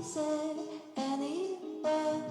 said anywhere.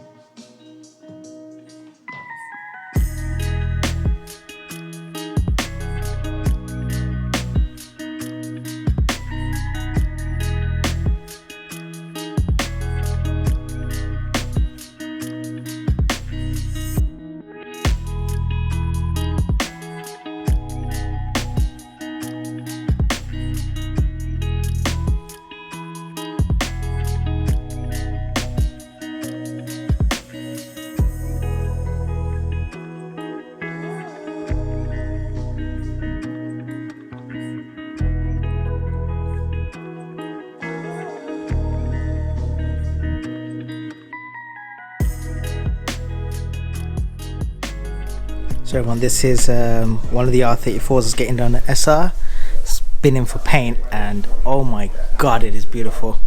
So everyone, this is one of the R34s that's getting done at SR. It's been in for paint and oh my god, it is beautiful.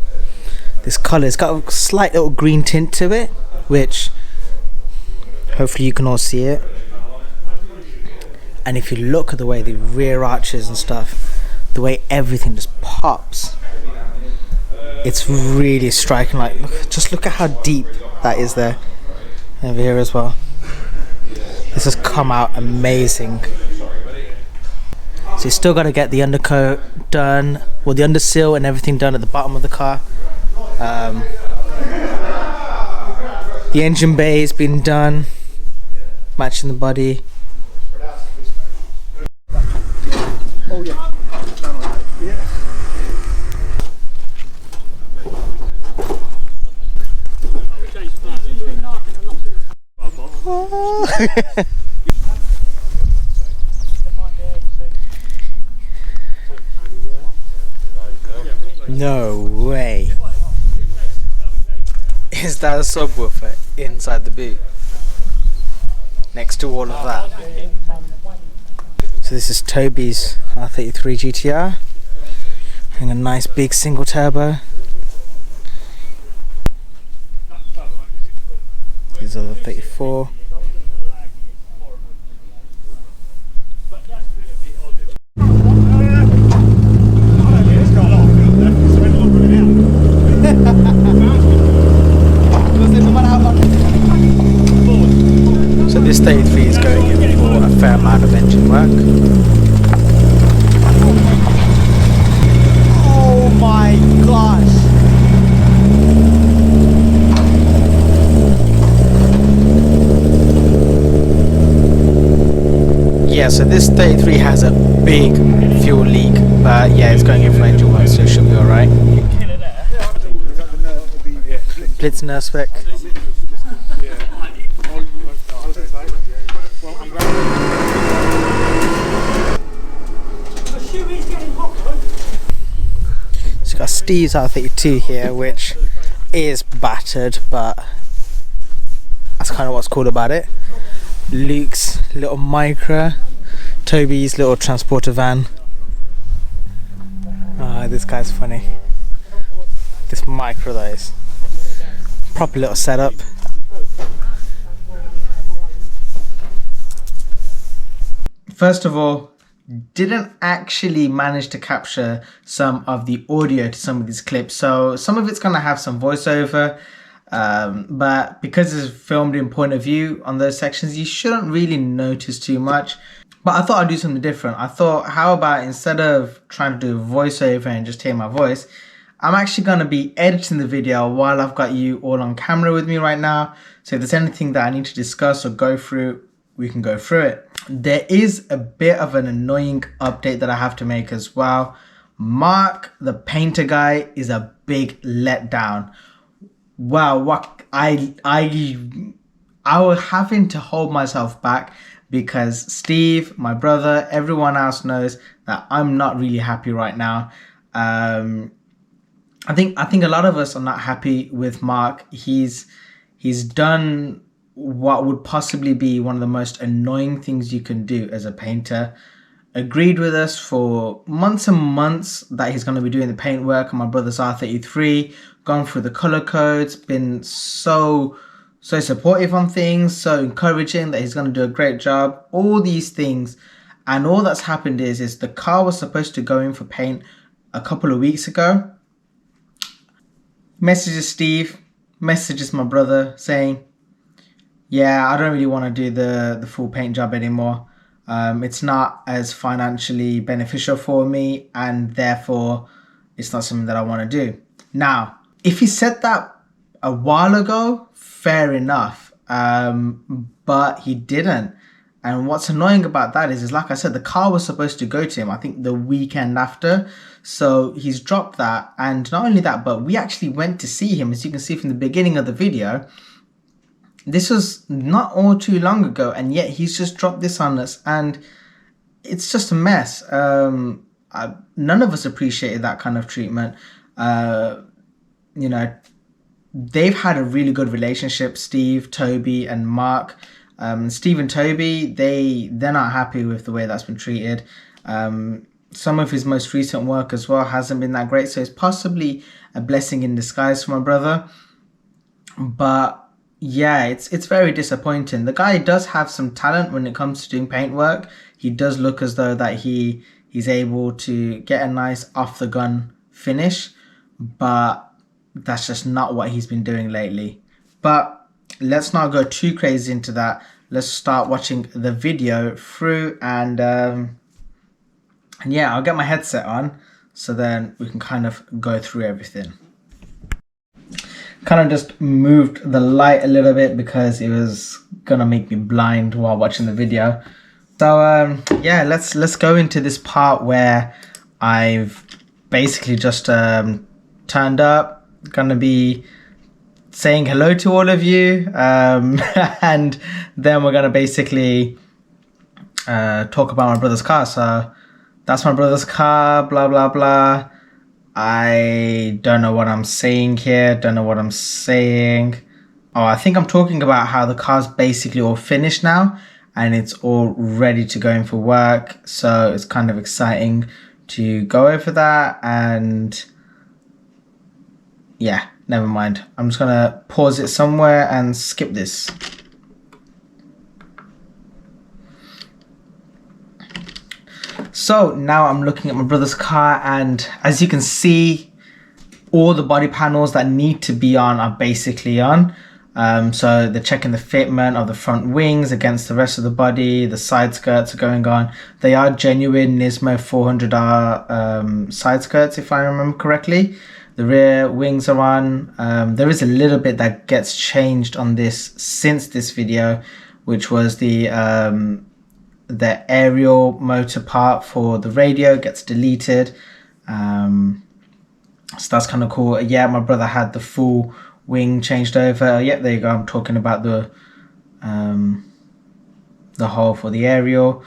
This colour, it's got a slight little green tint to it, which hopefully you can all see it. And if you look at the way the rear arches and stuff, the way everything just pops, it's really striking. Like, just look at how deep that is there, over here as well. This has come out amazing. So you still got to get the undercoat done, well, the undersill and everything done at the bottom of the car. The engine bay has been done, matching the body. Oh yeah. No way. Is that a subwoofer inside the boot? Next to all of that. So this is Toby's R33 GTR. Having a nice big single turbo. These are the 34. So this 33 is going in for a fair amount of engine work. Oh my gosh! Yeah, so this 33 has a big fuel leak, but yeah, it's going in for engine work, so it should be alright. Blitz nurse spec. So you've got Steve's R32 here, which is battered, but that's kind of what's cool about it. Luke's little Micra, Toby's little transporter van. This guy's funny. This Micra though is proper little setup. First of all, didn't actually manage to capture some of the audio to some of these clips, so some of it's gonna have some voiceover. But because it's filmed in point of view on those sections, you shouldn't really notice too much. But I thought I'd do something different. I thought, how about instead of trying to do a voiceover and just hear my voice, I'm actually going to be editing the video while I've got you all on camera with me right now. So if there's anything that I need to discuss or go through, we can go through it. There is a bit of an annoying update that I have to make as well. Mark, the painter guy, is a big letdown. Wow, what I was having to hold myself back because Steve, my brother, everyone else knows that I'm not really happy right now. I think a lot of us are not happy with Mark. He's done what would possibly be one of the most annoying things you can do as a painter. Agreed with us for months and months that he's going to be doing the paint work on my brother's R33, gone through the color codes, been so supportive on things, so encouraging that he's going to do a great job, all these things. And all that's happened is the car was supposed to go in for paint a couple of weeks ago. Messages Steve, messages my brother saying, yeah, I don't really want to do the full paint job anymore. It's not as financially beneficial for me, and therefore it's not something that I want to do. Now, if he said that a while ago, fair enough. But he didn't. And what's annoying about that is like I said, the car was supposed to go to him, I think the weekend after. So he's dropped that. And not only that, but we actually went to see him, as you can see from the beginning of the video. This was not all too long ago, and yet he's just dropped this on us, and it's just a mess. None of us appreciated that kind of treatment. You know, they've had a really good relationship, Steve, Toby, and Mark. Steve and Toby, they're not happy with the way that's been treated. Some of his most recent work as well hasn't been that great, so it's possibly a blessing in disguise for my brother. But yeah, it's very disappointing. The guy does have some talent when it comes to doing paint work. He does look as though that he's able to get a nice off the gun finish, but that's just not what he's been doing lately. But let's not go too crazy into that. Let's start watching the video through, and yeah, I'll get my headset on so then we can kind of go through everything. Kind of just moved the light a little bit because it was gonna make me blind while watching the video. So yeah, let's go into this part where I've basically just turned up, gonna be saying hello to all of you, and then we're gonna basically talk about my brother's car. So that's my brother's car, blah blah blah. I don't know what I'm saying here, don't know what I'm saying. Oh, I think I'm talking about how the car's basically all finished now and it's all ready to go in for work. So it's kind of exciting to go over that, and yeah, never mind. I'm just gonna pause it somewhere and skip this. So now I'm looking at my brother's car, and as you can see, all the body panels that need to be on are basically on. So they're checking the fitment of the front wings against the rest of the body. The side skirts are going on. They are genuine Nismo 400R side skirts, if I remember correctly. The rear wings are on. There is a little bit that gets changed on this since this video, which was the aerial motor part for the radio gets deleted. So that's kind of cool. Yeah, my brother had the full wing changed over. Yep, there you go. I'm talking about the hole for the aerial.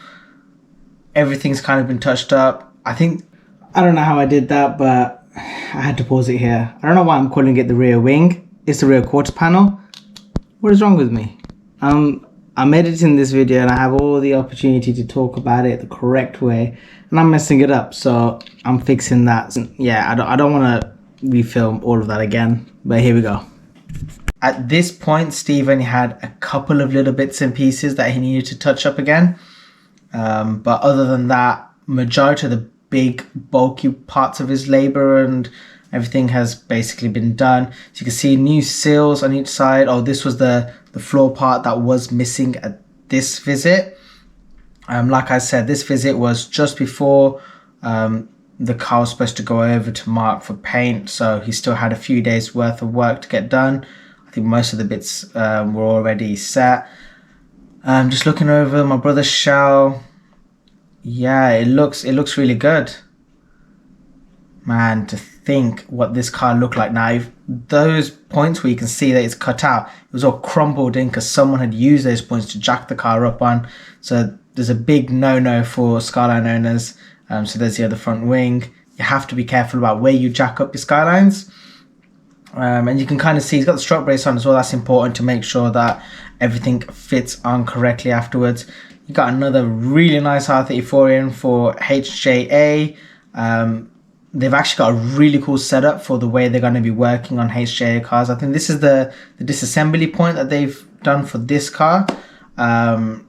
Everything's kind of been touched up. I don't know how I did that, but I had to pause it here. I don't know why I'm calling it the rear wing. It's the rear quarter panel. What is wrong with me? I'm editing this video and I have all the opportunity to talk about it the correct way, and I'm messing it up, so I'm fixing that. Yeah, I don't want to refilm all of that again, but here we go. At this point, Steve only had a couple of little bits and pieces that he needed to touch up again, but other than that, majority of the big bulky parts of his labor and everything has basically been done. So you can see new seals on each side. Oh, this was the floor part that was missing at this visit. Like I said, this visit was just before the car was supposed to go over to Mark for paint, so he still had a few days worth of work to get done. I think most of the bits were already set. Just looking over my brother's shell. Yeah, it looks really good. Man, to think what this car looked like now. If those points where you can see that it's cut out, it was all crumbled in because someone had used those points to jack the car up on. So there's a big no-no for Skyline owners. So there's the other front wing. You have to be careful about where you jack up your Skylines. And you can kind of see he's got the strut brace on as well. That's important to make sure that everything fits on correctly afterwards. You got another really nice R34 in for HJA. They've actually got a really cool setup for the way they're going to be working on HJA cars. I think this is the disassembly point that they've done for this car. And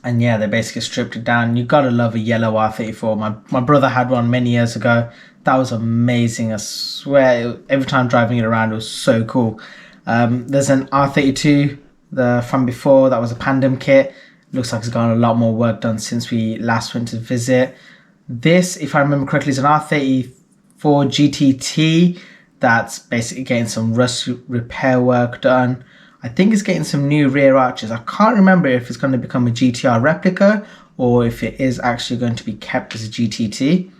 yeah, they basically stripped it down. You gotta love a yellow R34. My brother had one many years ago. That was amazing. I swear, every time driving it around, it was so cool. There's an R32, from before, that was a Pandem kit. Looks like it's gotten a lot more work done since we last went to visit. This, if I remember correctly, is an R34 GTT that's basically getting some rust repair work done. I think it's getting some new rear arches. I can't remember if it's going to become a GTR replica or if it is actually going to be kept as a GTT.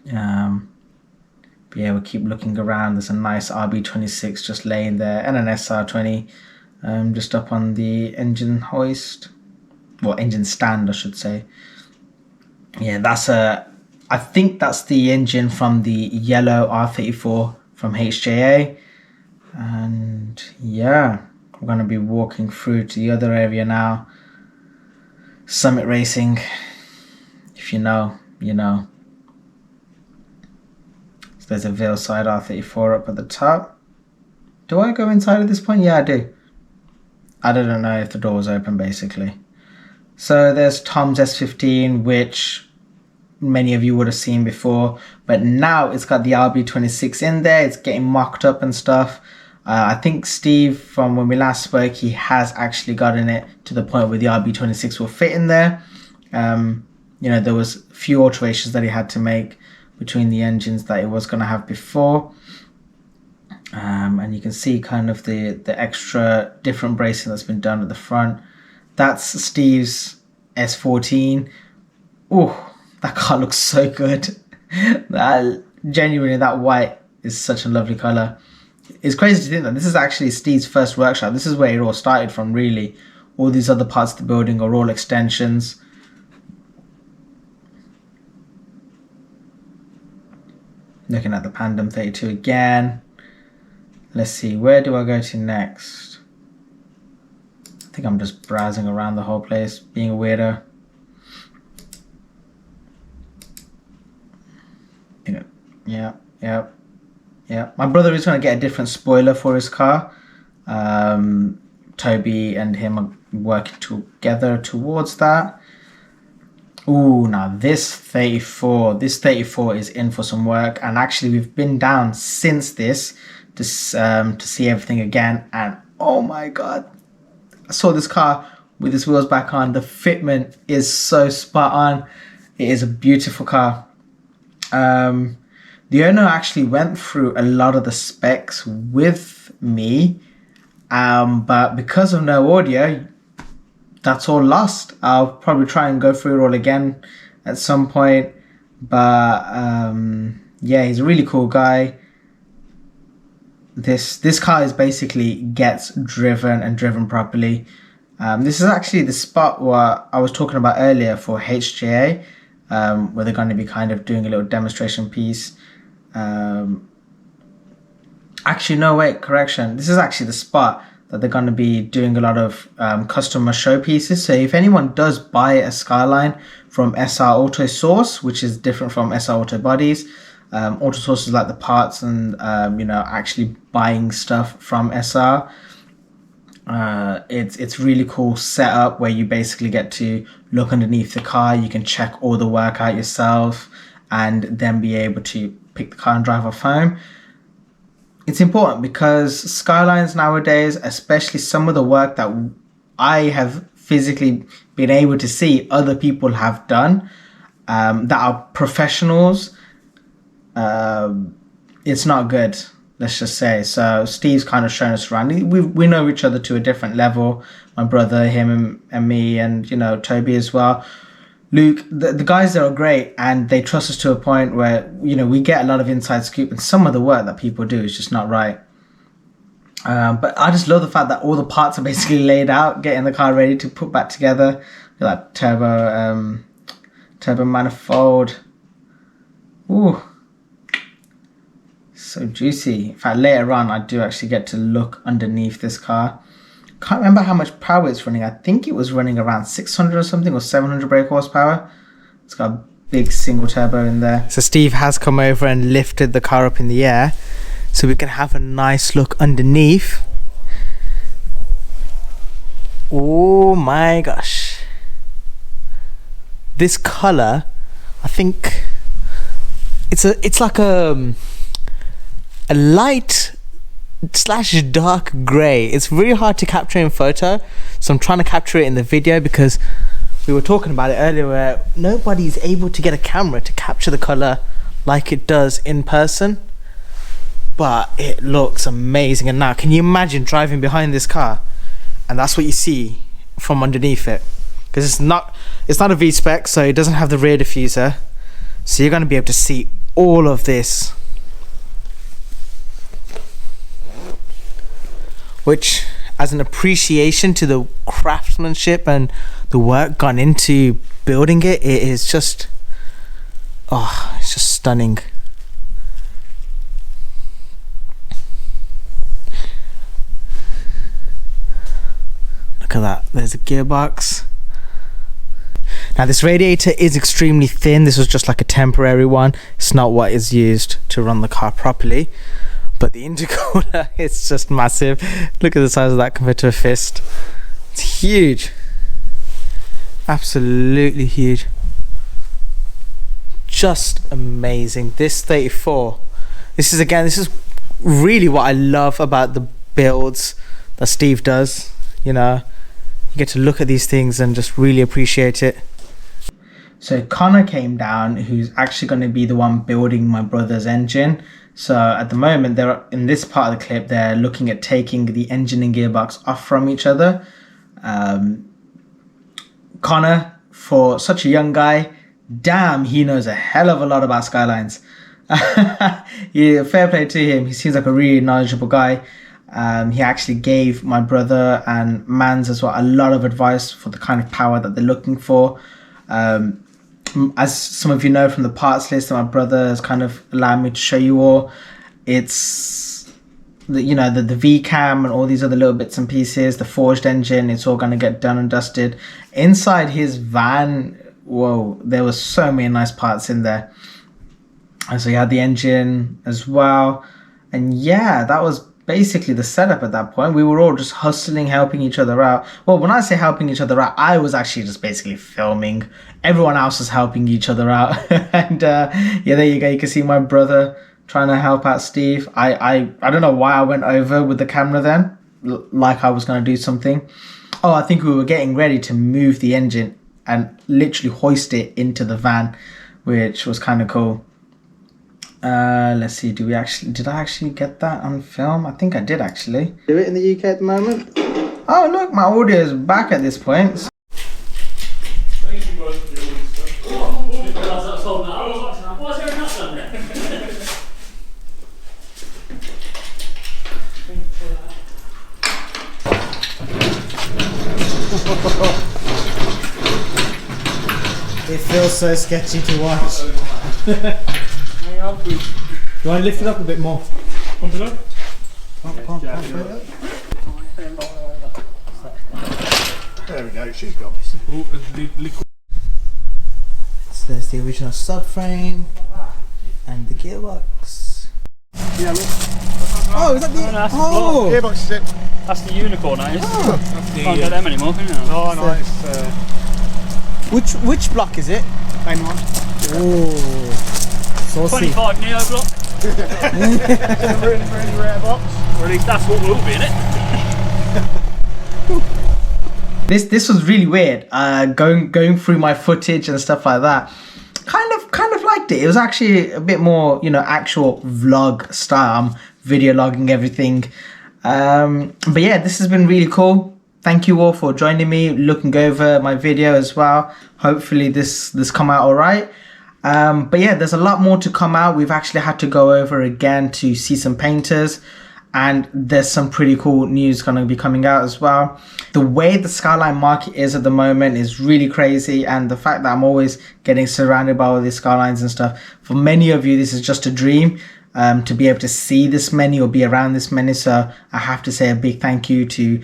But yeah, we'll keep looking around. There's a nice RB26 just laying there and an SR20 just up on the engine hoist. Well, engine stand, I should say. Yeah, I think that's the engine from the yellow R34 from HJA. And yeah, we're going to be walking through to the other area now. Summit Racing. If you know, you know. So there's a Veilside R34 up at the top. Do I go inside at this point? Yeah, I do. I don't know if the door was open, basically. So there's Tom's S15, which many of you would have seen before, but now it's got the RB26 in there. It's getting mocked up and stuff. I think Steve, from when we last spoke, he has actually gotten it to the point where the RB26 will fit in there. There was a few alterations that he had to make between the engines that it was going to have before. And you can see kind of the extra different bracing that's been done at the front. That's Steve's S14. Oh, that car looks so good. Genuinely, that white is such a lovely colour. It's crazy to think that this is actually Steve's first workshop. This is where it all started from, really. All these other parts of the building are all extensions. Looking at the Pandem 32 again. Let's see, where do I go to next? I think I'm just browsing around the whole place, being a weirdo. Yeah. My brother is going to get a different spoiler for his car. Toby and him are working together towards that. Ooh, now this 34 is in for some work, and actually we've been down since this to see everything again, and oh my god, I saw this car with its wheels back on. The fitment is so spot on. It is a beautiful car. The owner actually went through a lot of the specs with me, but because of no audio, that's all lost. I'll probably try and go through it all again at some point, but yeah, he's a really cool guy. This car is basically gets driven properly. This is actually the spot where I was talking about earlier for HJA, where they're going to be kind of doing a little demonstration piece. Actually, no, wait, correction. This is actually the spot that they're going to be doing a lot of customer showpieces. So if anyone does buy a Skyline from SR Auto Source, which is different from SR Autobodies, Auto Source is like the parts and actually buying stuff from SR. It's really cool setup where you basically get to look underneath the car. You can check all the work out yourself and then be able to pick the car and drive off home. It's important because Skylines nowadays, especially some of the work that I have physically been able to see other people have done, that are professionals, it's not good, let's just say. So Steve's kind of shown us around. We know each other to a different level. My brother, him and me, and Toby as well. Luke, the guys there are great, and they trust us to a point where we get a lot of inside scoop, and some of the work that people do is just not right. But I just love the fact that all the parts are basically laid out, getting the car ready to put back together. Like turbo manifold. Ooh, so juicy. In fact, later on, I do actually get to look underneath this car. Can't remember how much power it's running. I think it was running around 600 or something, or 700 brake horsepower. It's got a big single turbo in there. So Steve has come over and lifted the car up in the air so we can have a nice look underneath. Oh my gosh. This color, I think it's like a light slash dark grey. It's really hard to capture in photo, so I'm trying to capture it in the video, because we were talking about it earlier where nobody's able to get a camera to capture the colour like it does in person. But it looks amazing. And now can you imagine driving behind this car and that's what you see from underneath it, because it's not a V-spec, so it doesn't have the rear diffuser, so you're going to be able to see all of this, which, as an appreciation to the craftsmanship and the work gone into building it, it is just, oh, it's just stunning. Look at that, there's a gearbox. Now this radiator is extremely thin. This was just like a temporary one. It's not what is used to run the car properly. But the intercooler, it's just massive. Look at the size of that compared to a fist. It's huge. Absolutely huge. Just amazing. This 34. This is really what I love about the builds that Steve does. You know, you get to look at these things and just really appreciate it. So Connor came down, who's actually going to be the one building my brother's engine. So at the moment, they're in this part of the clip, they're looking at taking the engine and gearbox off from each other. Connor, for such a young guy, damn, he knows a hell of a lot about Skylines. Yeah, fair play to him. He seems like a really knowledgeable guy. He actually gave my brother and Mans as well a lot of advice for the kind of power that they're looking for. As some of you know from the parts list that my brother has kind of allowed me to show you all, it's the V-cam and all these other little bits and pieces, the forged engine, it's all going to get done and dusted. Inside his van, whoa, there was so many nice parts in there. And so he had the engine as well. And yeah, that was basically the setup at that point. We were all just hustling, helping each other out. Well, when I say helping each other out, I was actually just basically filming. Everyone else was helping each other out. And yeah, there you go. You can see my brother trying to help out Steve. I don't know why I went over with the camera then, like I was going to do something. Oh, I think we were getting ready to move the engine and literally hoist it into the van, which was kind of cool. Let's see, did I actually get that on film? I think I did actually. Do it in the UK at the moment? Oh look, my audio is back at this point. Thank you guys for doing this stuff. Why's there a nut down there? It feels so sketchy to watch. You want to lift it up a bit more? There we go, she's gone. So there's the original subframe and the gearbox. Yeah, look. Oh, is that the... No, that's the oh! Gearbox is it. That's the unicorn, that is. Oh. Can't get them anymore, can you? Oh, nice. Which block is it? Main one. Oh, saucy. 25 Neo block. Really rare box. Or at least that's what will be in it. This was really weird. Going through my footage and stuff like that. Kind of liked it. It was actually a bit more, actual vlog style. I'm video logging everything. But yeah, this has been really cool. Thank you all for joining me, looking over my video as well. Hopefully this come out all right. But yeah, there's a lot more to come out. We've actually had to go over again to see some painters, and there's some pretty cool news going to be coming out as well. The way the Skyline market is at the moment is really crazy, and the fact that I'm always getting surrounded by all these Skylines and stuff, for many of you this is just a dream, to be able to see this many or be around this many. So I have to say a big thank you to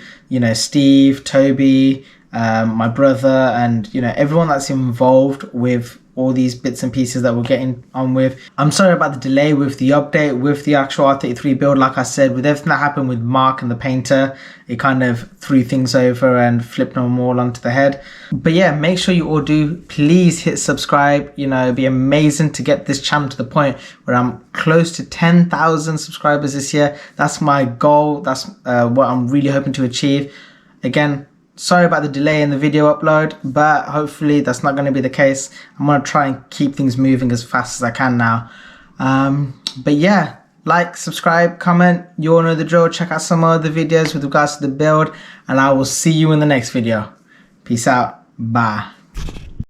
Steve, Toby, my brother, and everyone that's involved with all these bits and pieces that we're getting on with. I'm sorry about the delay with the update, with the actual R33 build. Like I said, with everything that happened with Mark and the painter, it kind of threw things over and flipped them all onto the head. But yeah, make sure you all do. Please hit subscribe. You know, it'd be amazing to get this channel to the point where I'm close to 10,000 subscribers this year. That's my goal. That's what I'm really hoping to achieve. Again, sorry about the delay in the video upload, but hopefully that's not going to be the case. I'm going to try and keep things moving as fast as I can now. But yeah, like, subscribe, comment. You all know the drill. Check out some other videos with regards to the build, and I will see you in the next video. Peace out. Bye.